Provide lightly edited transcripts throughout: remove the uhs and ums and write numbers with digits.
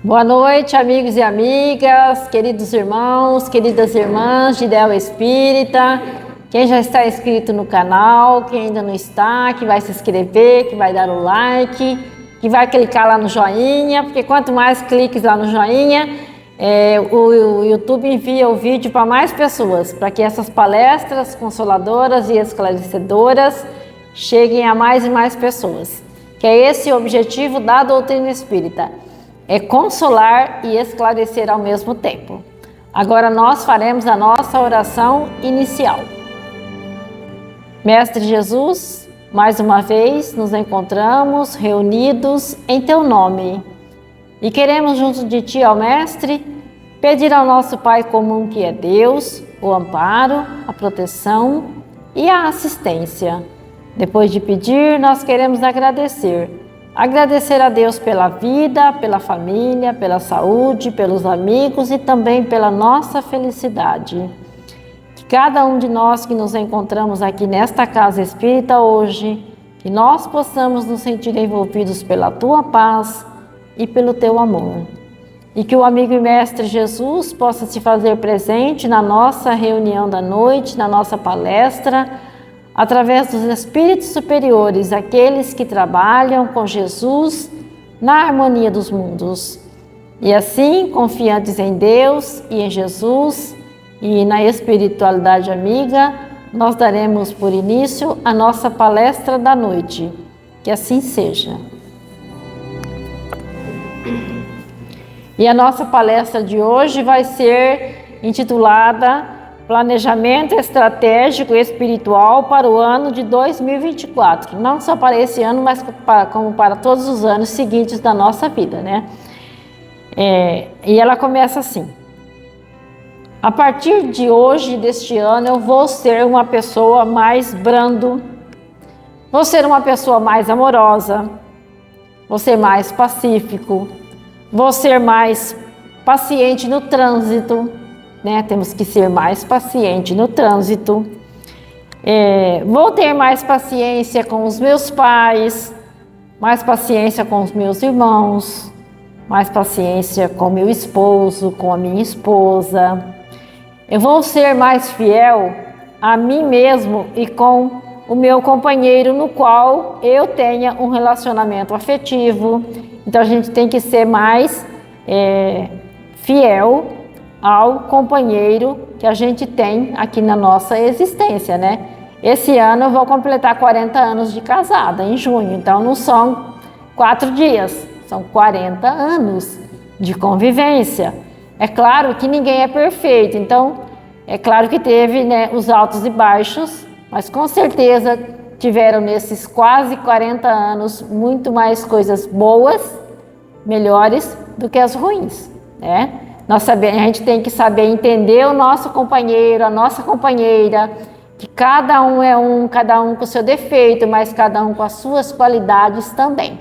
Boa noite, amigos e amigas, queridos irmãos, queridas irmãs de Ideal Espírita, quem já está inscrito no canal, quem ainda não está, que vai se inscrever, que vai dar o like, que vai clicar lá no joinha, porque quanto mais cliques lá no joinha, o YouTube envia o vídeo para mais pessoas, para que essas palestras consoladoras e esclarecedoras cheguem a mais e mais pessoas, que é esse o objetivo da doutrina espírita. É consolar e esclarecer ao mesmo tempo. Agora nós faremos a nossa oração inicial. Mestre Jesus, mais uma vez nos encontramos reunidos em Teu nome e queremos junto de Ti, ó Mestre, pedir ao nosso Pai comum que é Deus, o amparo, a proteção e a assistência. Depois de pedir, nós queremos agradecer a Deus pela vida, pela família, pela saúde, pelos amigos e também pela nossa felicidade. Que cada um de nós que nos encontramos aqui nesta casa espírita hoje, que nós possamos nos sentir envolvidos pela Tua paz e pelo Teu amor. E que o amigo e mestre Jesus possa se fazer presente na nossa reunião da noite, na nossa palestra, através dos espíritos superiores, aqueles que trabalham com Jesus na harmonia dos mundos. E assim, confiantes em Deus e em Jesus e na espiritualidade amiga, nós daremos por início a nossa palestra da noite. Que assim seja. E a nossa palestra de hoje vai ser intitulada Planejamento Estratégico e Espiritual para o ano de 2024. Não só para esse ano, mas como para todos os anos seguintes da nossa vida, né? E ela começa assim. A partir de hoje, deste ano, eu vou ser uma pessoa mais brando, vou ser uma pessoa mais amorosa, vou ser mais pacífico, vou ser mais paciente no trânsito, né? Temos que ser mais paciente no trânsito. Vou ter mais paciência com os meus pais, mais paciência com os meus irmãos, mais paciência com meu esposo, com a minha esposa. Eu vou ser mais fiel a mim mesmo e com o meu companheiro no qual eu tenha um relacionamento afetivo. Então a gente tem que ser mais fiel ao companheiro que a gente tem aqui na nossa existência, né? Esse ano eu vou completar 40 anos de casada, em junho, então não são 4 dias, são 40 anos de convivência. É claro que ninguém é perfeito, então é claro que teve, né, os altos e baixos, mas com certeza tiveram nesses quase 40 anos muito mais coisas boas, melhores do que as ruins, né? A gente tem que saber entender o nosso companheiro, a nossa companheira, que cada um com o seu defeito, mas cada um com as suas qualidades também.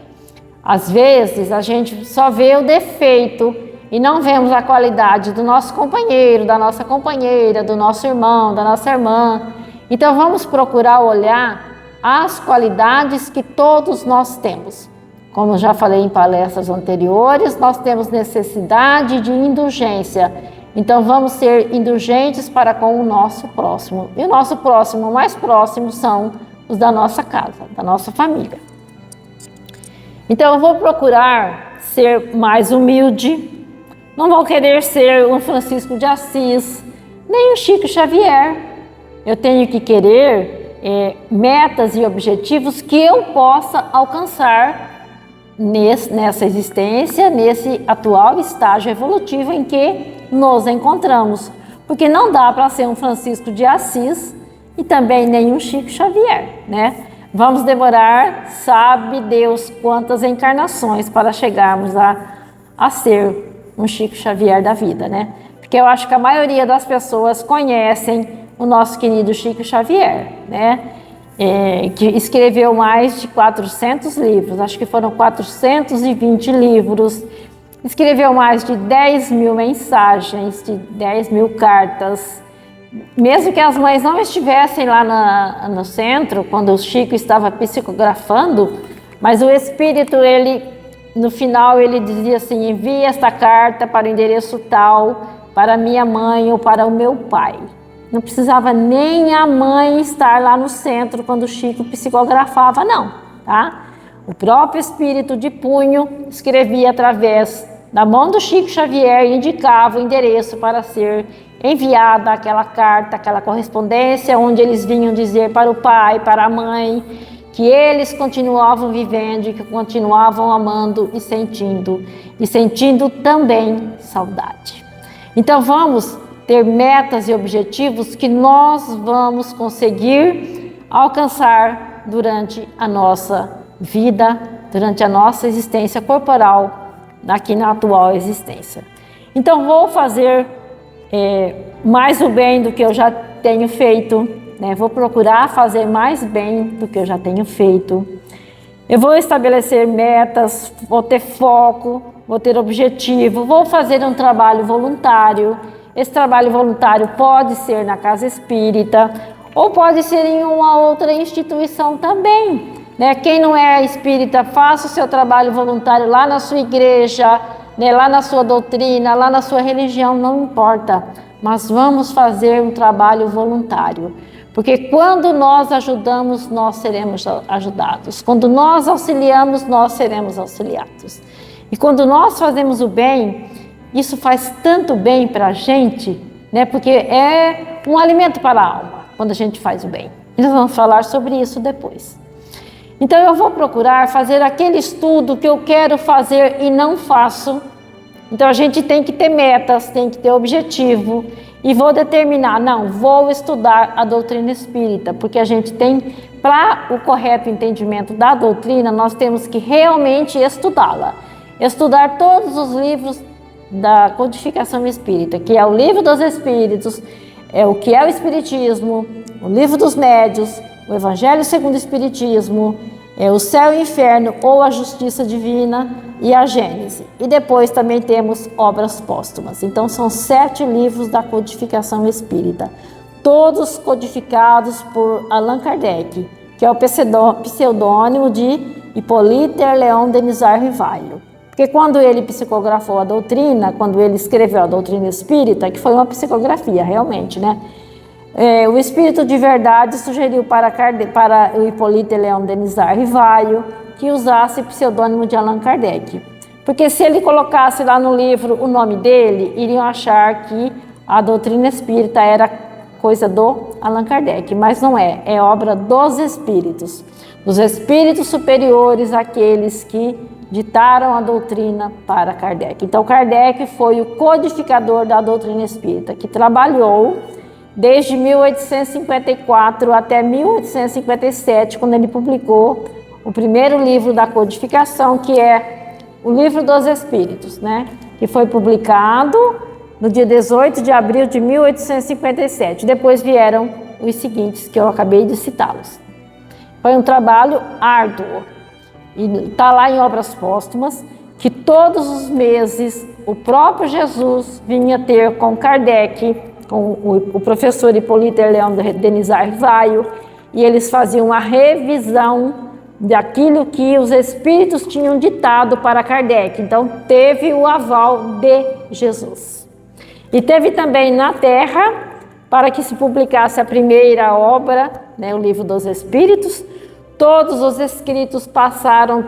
Às vezes a gente só vê o defeito e não vemos a qualidade do nosso companheiro, da nossa companheira, do nosso irmão, da nossa irmã. Então vamos procurar olhar as qualidades que todos nós temos. Como já falei em palestras anteriores, nós temos necessidade de indulgência. Então vamos ser indulgentes para com o nosso próximo. E o nosso próximo mais próximo são os da nossa casa, da nossa família. Então eu vou procurar ser mais humilde. Não vou querer ser um Francisco de Assis, nem um Chico Xavier. Eu tenho que querer metas e objetivos que eu possa alcançar nessa existência, nesse atual estágio evolutivo em que nos encontramos. Porque não dá para ser um Francisco de Assis e também nenhum Chico Xavier, né? Vamos demorar, sabe Deus quantas encarnações para chegarmos a ser um Chico Xavier da vida, né? Porque eu acho que a maioria das pessoas conhecem o nosso querido Chico Xavier, né? Que escreveu mais de 400 livros, acho que foram 420 livros, escreveu mais de 10 mil mensagens, de 10 mil cartas. Mesmo que as mães não estivessem lá no centro, quando o Chico estava psicografando, mas o espírito, ele no final ele dizia assim: envie esta carta para o endereço tal, para minha mãe ou para o meu pai. Não precisava nem a mãe estar lá no centro quando o Chico psicografava, não, tá? O próprio espírito de punho escrevia através da mão do Chico Xavier e indicava o endereço para ser enviada aquela carta, aquela correspondência, onde eles vinham dizer para o pai, para a mãe, que eles continuavam vivendo e que continuavam amando e sentindo também saudade. Então vamos ter metas e objetivos que nós vamos conseguir alcançar durante a nossa vida, durante a nossa existência corporal, aqui na atual existência. Então vou fazer mais o bem do que eu já tenho feito, né? Vou procurar fazer mais bem do que eu já tenho feito. Eu vou estabelecer metas, vou ter foco, vou ter objetivo, vou fazer um trabalho voluntário. Esse trabalho voluntário pode ser na casa espírita ou pode ser em uma outra instituição também, né? Quem não é espírita, faça o seu trabalho voluntário lá na sua igreja, né? Lá na sua doutrina, lá na sua religião, não importa. Mas vamos fazer um trabalho voluntário. Porque quando nós ajudamos, nós seremos ajudados. Quando nós auxiliamos, nós seremos auxiliados. E quando nós fazemos o bem, isso faz tanto bem para a gente, né? Porque é um alimento para a alma, quando a gente faz o bem. E nós vamos falar sobre isso depois. Então eu vou procurar fazer aquele estudo que eu quero fazer e não faço. Então a gente tem que ter metas, tem que ter objetivo. E vou determinar, não, vou estudar a doutrina espírita, porque a gente tem, para o correto entendimento da doutrina, nós temos que realmente estudá-la. Estudar todos os livros da codificação espírita, que é o Livro dos Espíritos, é o que é o Espiritismo, o Livro dos Médios, o Evangelho segundo o Espiritismo, é o Céu e o Inferno ou a Justiça Divina e a Gênese. E depois também temos obras póstumas. Então são 7 livros da codificação espírita, todos codificados por Allan Kardec, que é o pseudônimo de Hippolyte Léon Denisard Rivaio. Porque quando ele psicografou a doutrina, quando ele escreveu a doutrina espírita, que foi uma psicografia realmente, né? O Espírito de Verdade sugeriu para o Hippolyte Léon Denisard Rivaio que usasse o pseudônimo de Allan Kardec. Porque se ele colocasse lá no livro o nome dele, iriam achar que a doutrina espírita era coisa do Allan Kardec, mas não é, é obra dos espíritos superiores, aqueles que ditaram a doutrina para Kardec. Então Kardec foi o codificador da doutrina espírita, que trabalhou desde 1854 até 1857, quando ele publicou o primeiro livro da codificação, que é o Livro dos Espíritos, né? Que foi publicado no dia 18 de abril de 1857. Depois vieram os seguintes, que eu acabei de citá-los. Foi um trabalho árduo. E está lá em obras póstumas, que todos os meses o próprio Jesus vinha ter com Kardec, com o professor Hippolyte Léon Denisard Rivaio, e eles faziam uma revisão daquilo que os espíritos tinham ditado para Kardec. Então teve o aval de Jesus. E teve também na Terra, para que se publicasse a primeira obra, né, o Livro dos Espíritos. Todos os escritos passaram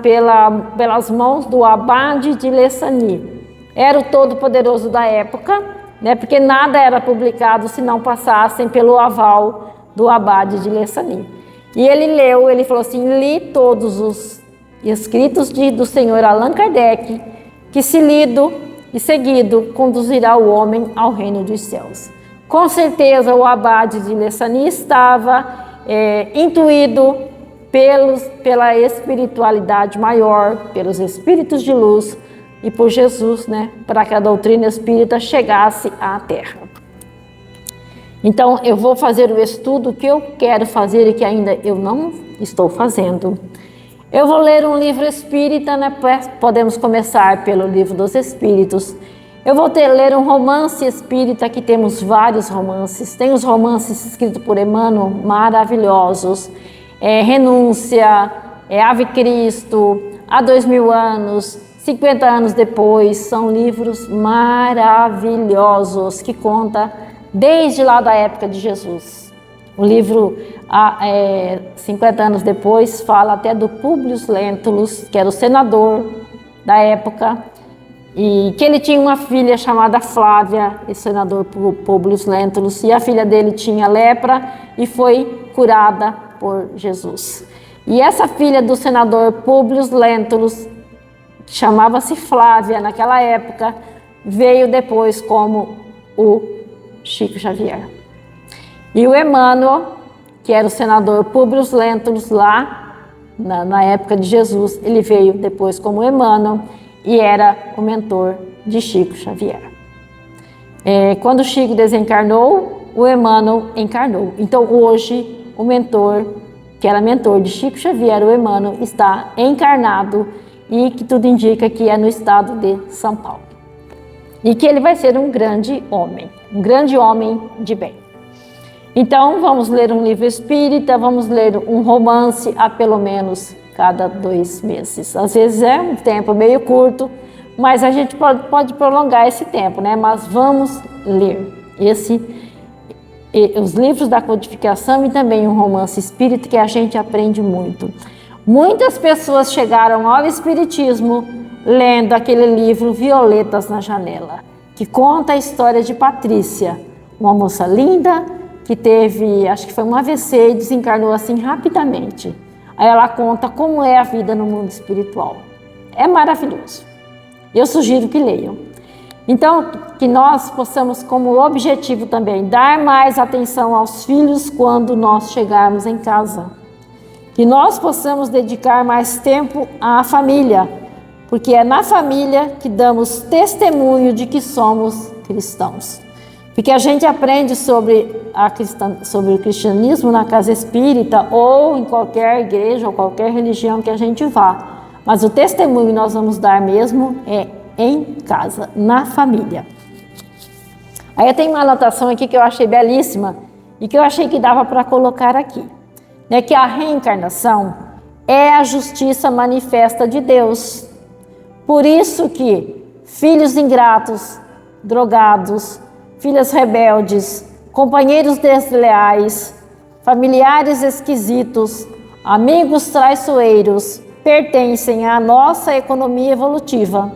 pelas mãos do Abade de Lessani. Era o todo-poderoso da época, né, porque nada era publicado se não passassem pelo aval do Abade de Lessani. E ele leu, ele falou assim: li todos os escritos do senhor Allan Kardec, que se lido e seguido conduzirá o homem ao reino dos céus. Com certeza o Abade de Lessani estava intuído pela espiritualidade maior, pelos espíritos de luz e por Jesus, né, para que a doutrina espírita chegasse à Terra. Então eu vou fazer o estudo que eu quero fazer e que ainda eu não estou fazendo. Eu vou ler um livro espírita, né? Podemos começar pelo Livro dos Espíritos. Eu vou ler um romance espírita, que temos vários romances. Tem os romances escritos por Emmanuel, maravilhosos. Renúncia, Ave Cristo, Há 2000 anos, 50 anos depois, são livros maravilhosos que contam desde lá da época de Jesus. O livro 50 anos depois fala até do Públio Lentulus, que era o senador da época, e que ele tinha uma filha chamada Flávia, esse senador Públio Lentulus, e a filha dele tinha lepra e foi curada por Jesus. E essa filha do senador Públio Lentulus, chamava-se Flávia naquela época, veio depois como o Chico Xavier. E o Emmanuel, que era o senador Públio Lentulus lá na época de Jesus, ele veio depois como Emmanuel e era o mentor de Chico Xavier. Quando Chico desencarnou, o Emmanuel encarnou. Então hoje o mentor, que era mentor de Chico Xavier, o Emmanuel, está encarnado e que tudo indica que é no estado de São Paulo. E que ele vai ser um grande homem de bem. Então vamos ler um livro espírita, vamos ler um romance a pelo menos cada 2 meses. Às vezes é um tempo meio curto, mas a gente pode prolongar esse tempo, né? Mas vamos ler os livros da codificação e também um romance espírita que a gente aprende muito. Muitas pessoas chegaram ao espiritismo lendo aquele livro Violetas na Janela, que conta a história de Patrícia, uma moça linda que teve, acho que foi um AVC e desencarnou assim rapidamente. Aí ela conta como é a vida no mundo espiritual. É maravilhoso. Eu sugiro que leiam. Então, que nós possamos como objetivo também dar mais atenção aos filhos quando nós chegarmos em casa. Que nós possamos dedicar mais tempo à família, porque é na família que damos testemunho de que somos cristãos. Porque a gente aprende sobre o cristianismo na casa espírita ou em qualquer igreja ou qualquer religião que a gente vá. Mas o testemunho que nós vamos dar mesmo é em casa, na família. Aí eu tenho uma anotação aqui que eu achei belíssima e que eu achei que dava para colocar aqui. Que a reencarnação é a justiça manifesta de Deus. Por isso que filhos ingratos, drogados, filhas rebeldes, companheiros desleais, familiares esquisitos, amigos traiçoeiros, pertencem à nossa economia evolutiva.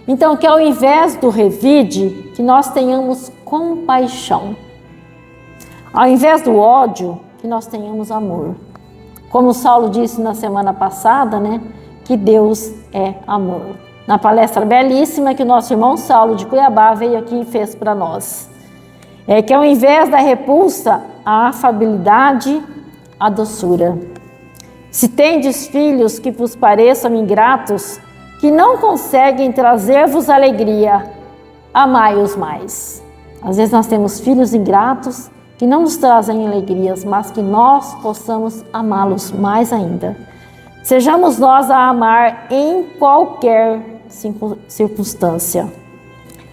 Então, que ao invés do revide, que nós tenhamos compaixão. Ao invés do ódio, que nós tenhamos amor. Como Saulo disse na semana passada, que Deus é amor. Na palestra belíssima que o nosso irmão Saulo de Cuiabá veio aqui e fez para nós. Que ao invés da repulsa, a afabilidade, a doçura. Se tendes filhos que vos pareçam ingratos, que não conseguem trazer-vos alegria, amai-os mais. Às vezes nós temos filhos ingratos que não nos trazem alegrias, mas que nós possamos amá-los mais ainda. Sejamos nós a amar em qualquer circunstância.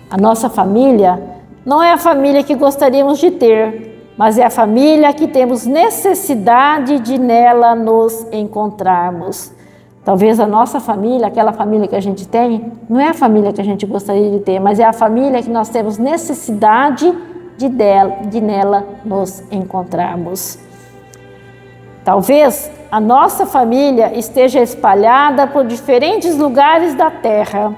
A nossa família não é a família que gostaríamos de ter, mas é a família que temos necessidade de nela nos encontrarmos. Talvez a nossa família, aquela família que a gente tem, não é a família que a gente gostaria de ter, mas é a família que nós temos necessidade de nela nos encontrarmos. Talvez a nossa família esteja espalhada por diferentes lugares da terra,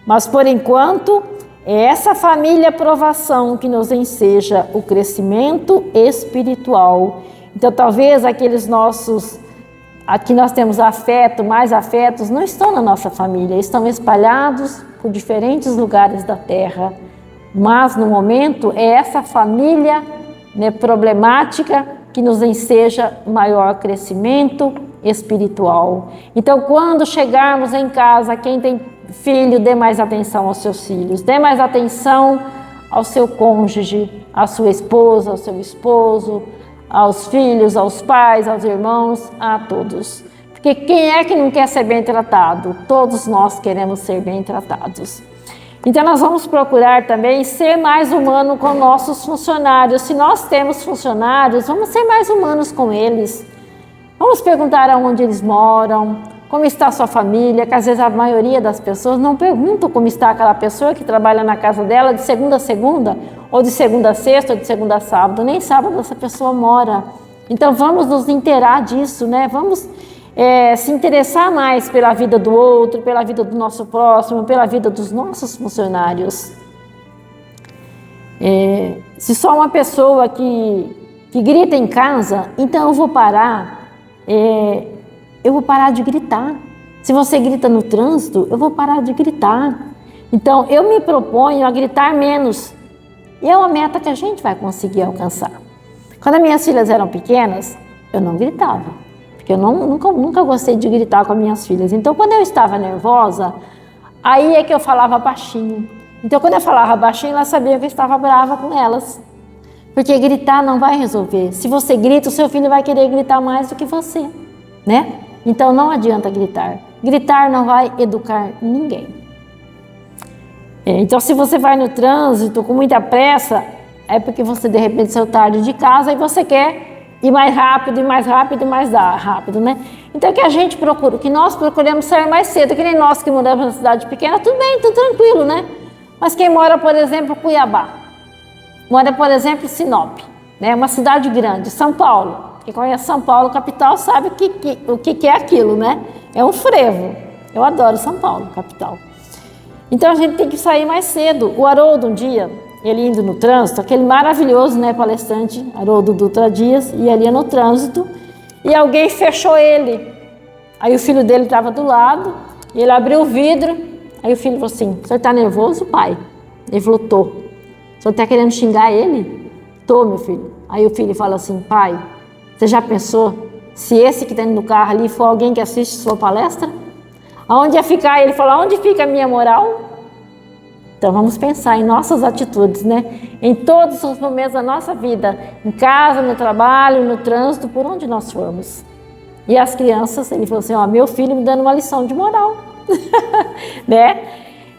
mas por enquanto é essa família provação que nos enseja o crescimento espiritual. Então talvez aqueles nossos, aqui nós temos afeto, mais afetos, não estão na nossa família, estão espalhados por diferentes lugares da terra. Mas no momento é essa família problemática que nos enseja maior crescimento espiritual. Então, quando chegarmos em casa, quem tem filho, dê mais atenção aos seus filhos, dê mais atenção ao seu cônjuge, à sua esposa, ao seu esposo, aos filhos, aos pais, aos irmãos, a todos. Porque quem é que não quer ser bem tratado? Todos nós queremos ser bem tratados. Então nós vamos procurar também ser mais humano com nossos funcionários. Se nós temos funcionários, vamos ser mais humanos com eles. Vamos perguntar aonde eles moram, como está a sua família, que às vezes a maioria das pessoas não perguntam como está aquela pessoa que trabalha na casa dela de segunda a segunda, ou de segunda a sexta, ou de segunda a sábado, nem sábado essa pessoa mora. Então vamos nos inteirar disso, né? Vamos se interessar mais pela vida do outro, pela vida do nosso próximo, pela vida dos nossos funcionários. Se só uma pessoa que grita em casa, então eu vou parar de gritar. Se você grita no trânsito, eu vou parar de gritar. Então eu me proponho a gritar menos. E é uma meta que a gente vai conseguir alcançar. Quando as minhas filhas eram pequenas, eu não gritava, porque eu nunca gostei de gritar com as minhas filhas. Então quando eu estava nervosa, aí é que eu falava baixinho. Então quando eu falava baixinho, elas sabiam que eu estava brava com elas. Porque gritar não vai resolver. Se você grita, o seu filho vai querer gritar mais do que você, né? Então não adianta gritar. Gritar não vai educar ninguém. Então se você vai no trânsito com muita pressa, é porque você de repente saiu tarde de casa e você quer ir mais rápido, e mais rápido, e mais rápido, né? Então que a gente procura, que nós procuramos sair mais cedo, que nem nós que moramos na cidade pequena, tudo bem, tudo tranquilo, né? Mas quem mora, por exemplo, em Cuiabá, mora, por exemplo, em Sinop, né? Uma cidade grande, São Paulo. Quem conhece São Paulo, capital, sabe o que é aquilo, né? É um frevo. Eu adoro São Paulo, capital. Então a gente tem que sair mais cedo. O Haroldo, um dia, ele indo no trânsito, aquele maravilhoso, né, palestrante, Haroldo Dutra Dias, ia ali no trânsito e alguém fechou ele. Aí o filho dele estava do lado, e ele abriu o vidro, aí o filho falou assim: o senhor está nervoso, pai? Ele falou: tô. O senhor está querendo xingar ele? Tô, meu filho. Aí o filho fala assim: pai, você já pensou se esse que está no carro ali for alguém que assiste sua palestra? Aonde ia ficar? Ele falou: aonde fica a minha moral? Então vamos pensar em nossas atitudes, né? Em todos os momentos da nossa vida, em casa, no trabalho, no trânsito, por onde nós formos. E as crianças, ele falou assim: ó, meu filho me dando uma lição de moral, né?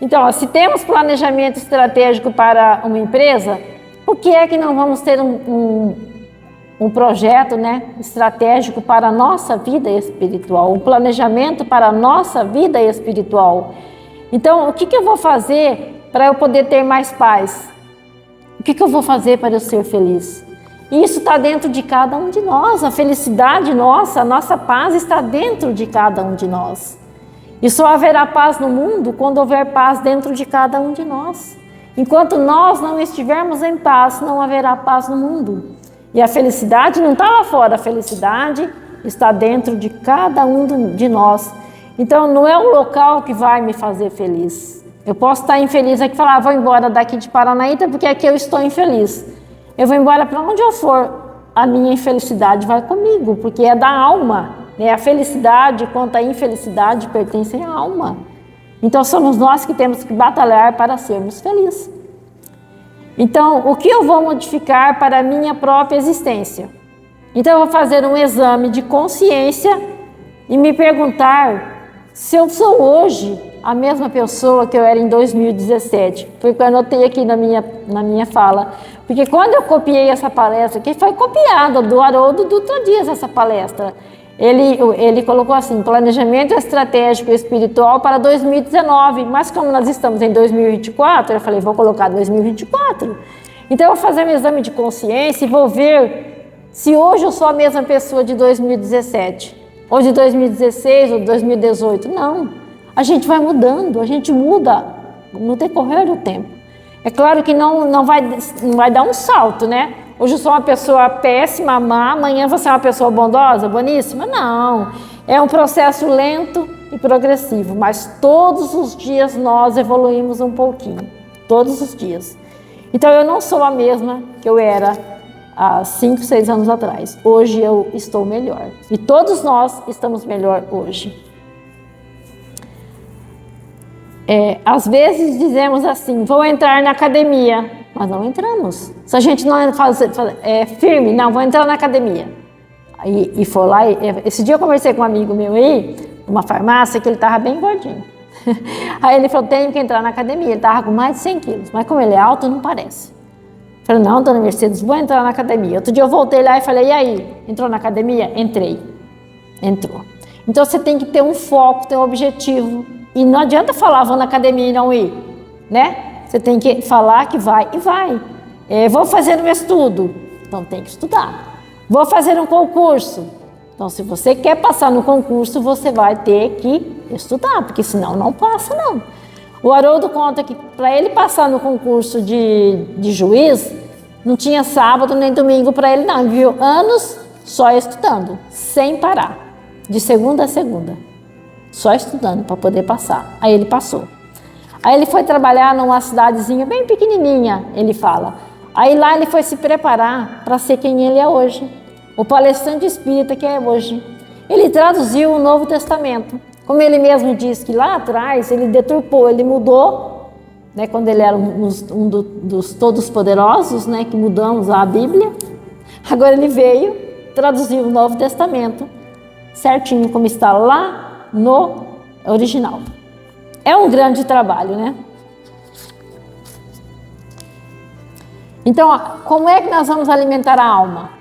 Então, ó, se temos planejamento estratégico para uma empresa, por que é que não vamos ter um projeto, né, estratégico para a nossa vida espiritual, um planejamento para a nossa vida espiritual? Então, o que eu vou fazer para eu poder ter mais paz? O que eu vou fazer para eu ser feliz? E isso está dentro de cada um de nós. A felicidade nossa, a nossa paz está dentro de cada um de nós. E só haverá paz no mundo quando houver paz dentro de cada um de nós. Enquanto nós não estivermos em paz, não haverá paz no mundo. E a felicidade não está lá fora, a felicidade está dentro de cada um de nós. Então não é o local que vai me fazer feliz. Eu posso estar infeliz aqui e falar: vou embora daqui de Paranaíta porque aqui eu estou infeliz. Eu vou embora para onde eu for, a minha infelicidade vai comigo, porque é da alma, né? A felicidade quanto a infelicidade pertencem à alma. Então somos nós que temos que batalhar para sermos felizes. Então, o que eu vou modificar para a minha própria existência? Então eu vou fazer um exame de consciência e me perguntar se eu sou hoje a mesma pessoa que eu era em 2017. Foi o que eu anotei aqui na minha fala. Porque quando eu copiei essa palestra, que foi copiada do Haroldo Dutra Dias, essa palestra, ele colocou assim: planejamento estratégico e espiritual para 2019. Mas como nós estamos em 2024, eu falei: vou colocar 2024. Então eu vou fazer um exame de consciência e vou ver se hoje eu sou a mesma pessoa de 2017, ou de 2016, ou de 2018. Não. A gente vai mudando, a gente muda no decorrer do tempo. É claro que não vai dar um salto, né? Hoje eu sou uma pessoa péssima, má, amanhã você é uma pessoa bondosa, boníssima? Não. É um processo lento e progressivo, mas todos os dias nós evoluímos um pouquinho. Todos os dias. Então eu não sou a mesma que eu era há 5, 6 anos atrás. Hoje eu estou melhor. E todos nós estamos melhor hoje. Às vezes dizemos assim: vou entrar na academia, mas não entramos. Se a gente não é firme, não, vou entrar na academia. E for lá, esse dia eu conversei com um amigo meu aí, numa farmácia, que ele estava bem gordinho. Aí ele falou: tenho que entrar na academia. Ele estava com mais de 100 quilos, mas como ele é alto, não parece. Eu falei: não, dona Mercedes, vou entrar na academia. Outro dia eu voltei lá e falei: e aí, entrou na academia? Entrei. Entrou. Então você tem que ter um foco, ter um objetivo. E não adianta falar, vou na academia e não ir, né? Você tem que falar que vai e vai. Vou fazer um estudo, então tem que estudar. Vou fazer um concurso. Então, se você quer passar no concurso, você vai ter que estudar, porque senão não passa, não. O Haroldo conta que para ele passar no concurso de juiz, não tinha sábado nem domingo para ele, não. Ele viu anos só estudando, sem parar, de segunda a segunda. Só estudando para poder passar. Aí ele passou. Aí ele foi trabalhar numa cidadezinha bem pequenininha, ele fala. Aí lá ele foi se preparar para ser quem ele é hoje. O palestrante espírita que é hoje. Ele traduziu o Novo Testamento. Como ele mesmo disse que lá atrás ele deturpou, ele mudou, né, quando ele era um dos todos poderosos, né, que mudamos a Bíblia. Agora ele veio traduzir o Novo Testamento certinho como está lá no original. É um grande trabalho, né? Então, como é que nós vamos alimentar a alma?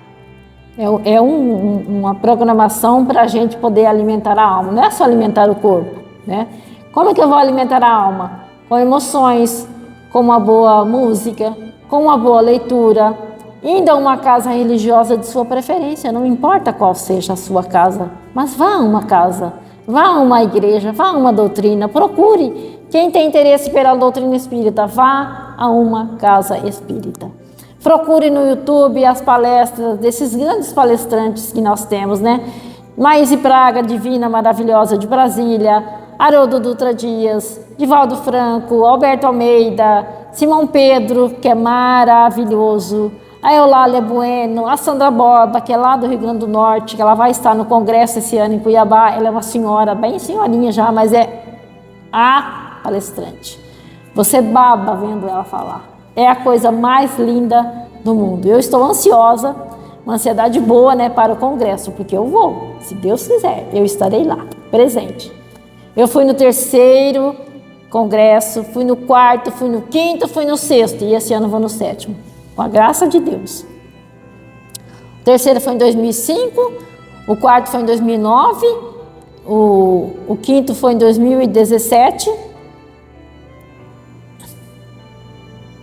É uma programação para a gente poder alimentar a alma. Não é só alimentar o corpo, né? Como é que eu vou alimentar a alma? Com emoções, com uma boa música, com uma boa leitura, indo a uma casa religiosa de sua preferência, não importa qual seja a sua casa, mas vá a uma casa, vá a uma igreja, vá a uma doutrina, procure. Quem tem interesse pela doutrina espírita, vá a uma casa espírita. Procure no YouTube as palestras desses grandes palestrantes que nós temos, né? Maíse Praga, divina, maravilhosa de Brasília, Haroldo Dutra Dias, Divaldo Franco, Alberto Almeida, Simão Pedro, que é maravilhoso, a Eulália Bueno, a Sandra Borba, que é lá do Rio Grande do Norte, que ela vai estar no congresso esse ano em Cuiabá. Ela é uma senhora, bem senhorinha já, mas é a palestrante. Você baba vendo ela falar. É a coisa mais linda do mundo. Eu estou ansiosa, uma ansiedade boa, né, para o congresso, porque eu vou, se Deus quiser, eu estarei lá, presente. Eu fui no 3º congresso, fui no 4º, fui no 5º, fui no 6º, e esse ano vou no 7º, com a graça de Deus. O 3º foi em 2005, o 4º foi em 2009, o 5º foi em 2017,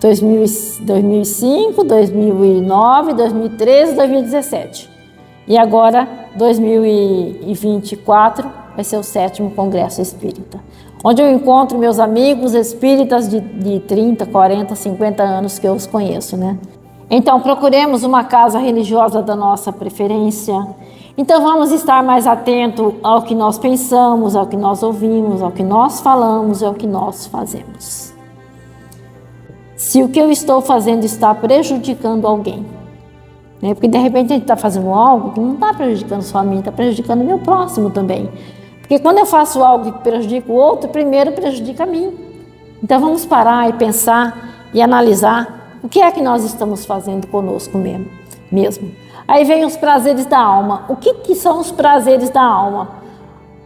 2005, 2009, 2013, 2017. E agora, 2024, vai ser o 7º Congresso Espírita, onde eu encontro meus amigos espíritas de 30, 40, 50 anos que eu os conheço, né? Então, procuremos uma casa religiosa da nossa preferência. Então, vamos estar mais atentos ao que nós pensamos, ao que nós ouvimos, ao que nós falamos e ao que nós fazemos. Se o que eu estou fazendo está prejudicando alguém, né? Porque de repente a gente está fazendo algo que não está prejudicando só a mim, está prejudicando o meu próximo também. Porque quando eu faço algo que prejudica o outro, primeiro prejudica a mim. Então vamos parar e pensar e analisar o que é que nós estamos fazendo conosco mesmo. Aí vem os prazeres da alma. O que são os prazeres da alma?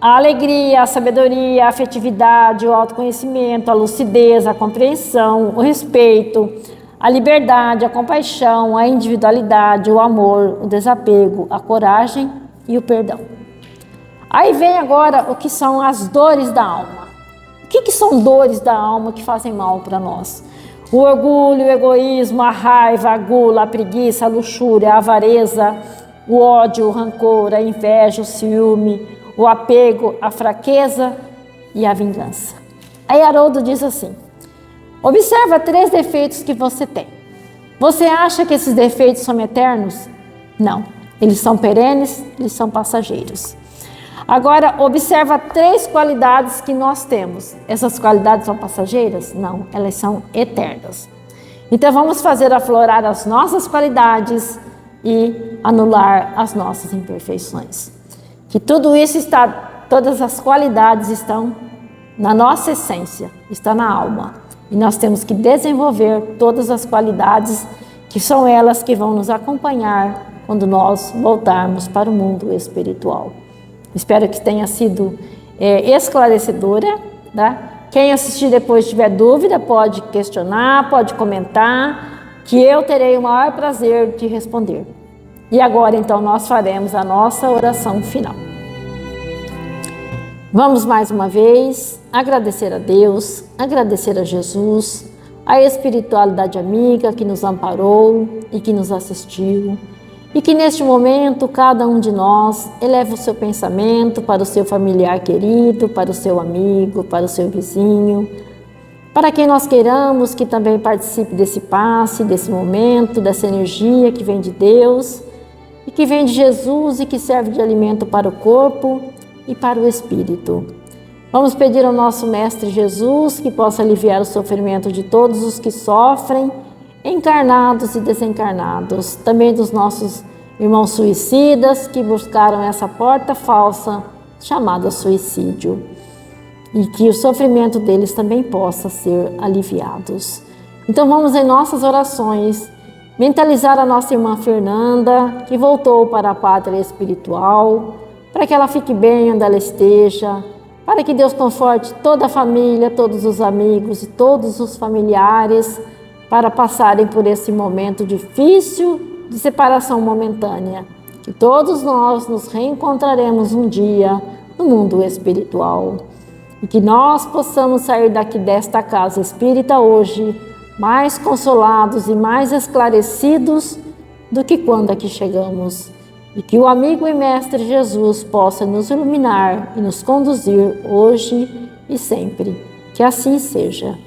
A alegria, a sabedoria, a afetividade, o autoconhecimento, a lucidez, a compreensão, o respeito, a liberdade, a compaixão, a individualidade, o amor, o desapego, a coragem e o perdão. Aí vem agora o que são as dores da alma. O que são dores da alma que fazem mal para nós? O orgulho, o egoísmo, a raiva, a gula, a preguiça, a luxúria, a avareza, o ódio, o rancor, a inveja, o ciúme, o apego, a fraqueza e a vingança. Aí Haroldo diz assim: observa 3 defeitos que você tem. Você acha que esses defeitos são eternos? Não, eles são perenes, eles são passageiros. Agora, observa 3 qualidades que nós temos. Essas qualidades são passageiras? Não, elas são eternas. Então vamos fazer aflorar as nossas qualidades e anular as nossas imperfeições. Que tudo isso todas as qualidades estão na nossa essência, está na alma. E nós temos que desenvolver todas as qualidades, que são elas que vão nos acompanhar quando nós voltarmos para o mundo espiritual. Espero que tenha sido esclarecedora, tá? Quem assistir depois tiver dúvida, pode questionar, pode comentar, que eu terei o maior prazer de responder. E agora, então, nós faremos a nossa oração final. Vamos mais uma vez agradecer a Deus, agradecer a Jesus, a espiritualidade amiga que nos amparou e que nos assistiu, e que neste momento cada um de nós eleve o seu pensamento para o seu familiar querido, para o seu amigo, para o seu vizinho, para quem nós queiramos que também participe desse passe, desse momento, dessa energia que vem de Deus e que vem de Jesus e que serve de alimento para o corpo e para o espírito. Vamos pedir ao nosso Mestre Jesus que possa aliviar o sofrimento de todos os que sofrem, encarnados e desencarnados, também dos nossos irmãos suicidas que buscaram essa porta falsa chamada suicídio, e que o sofrimento deles também possa ser aliviados. Então vamos em nossas orações mentalizar a nossa irmã Fernanda, que voltou para a pátria espiritual, para que ela fique bem onde ela esteja, para que Deus conforte toda a família, todos os amigos e todos os familiares para passarem por esse momento difícil de separação momentânea, que todos nós nos reencontraremos um dia no mundo espiritual e que nós possamos sair daqui desta casa espírita hoje mais consolados e mais esclarecidos do que quando aqui chegamos. E que o amigo e mestre Jesus possa nos iluminar e nos conduzir hoje e sempre. Que assim seja.